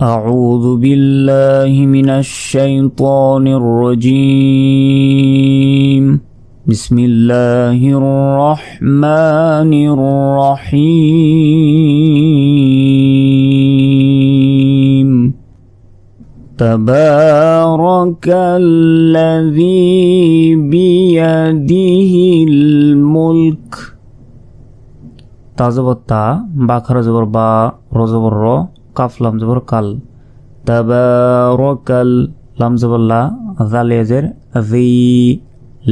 أعوذ بالله من الشيطان الرجيم بسم الله الرحمن الرحيم تبارك الذي بيده الملك তাজবত্তা বা খারা জবর বা রজবর র কাফ লাম জবর কাল তাবারাকাল লাম জবর লা জাল ইয়াজের জি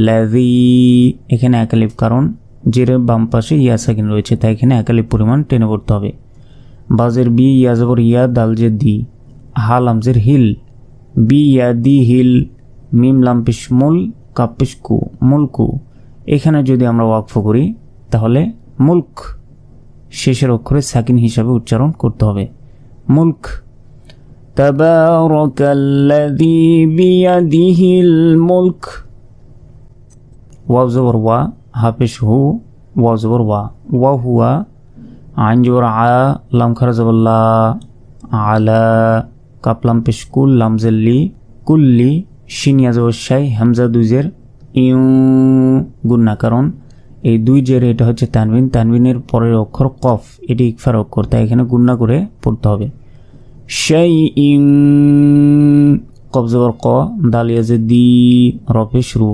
লাযি এখানে এক আলিফ কারণ জের বাম পাশে ইয়া সাকিন রয়েছে তাই এখানে এক আলিফ পরিমাণ টেনে পড়তে হবে বাজের বি ইয়া জবর ইয়া দাল জে দি হা লাম জের হিল বি ইয়া দি হিল মিম লাম পেশ মুল কাপ পেশ কু মুলকু এখানে যদি আমরা ওয়াকফ করি তাহলে মুলক শেষের অক্ষরে সাকিন হিসাবে উচ্চারণ করতে হবে মুলক তাবারাকাল্লাযী বিয়াদিহিল মুলক ওয়াও জবর ওয়া হা পেশ হু ওয়াও জবর ওয়া ওয়া হুয়া আইন জবর আ লাম খারা জবর লা আলা কাপ লাম পেশ কুল লাম জেল্লি কুল্লি শিন ইয়া জবর শাই হামজা দুজের ইউ গুন্না কারণ এই দুই জের এটা হচ্ছে তানবিন তানবিনের পরের অক্ষর কফ এটি ইকফার অক্ষর তাই এখানে গুন্না করে পড়তে হবে শাইইন কফ জবর ক দাল ইয়াজে দি রফেশ রু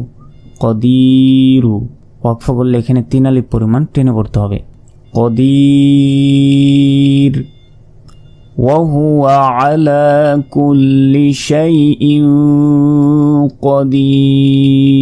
কদিরু ওয়াকফ করলে এখানে তিন আলিফ পরিমাণ টেনে পড়তে হবে কদির ওয়াহুয়া আলা কুল্লি শাইইন কদির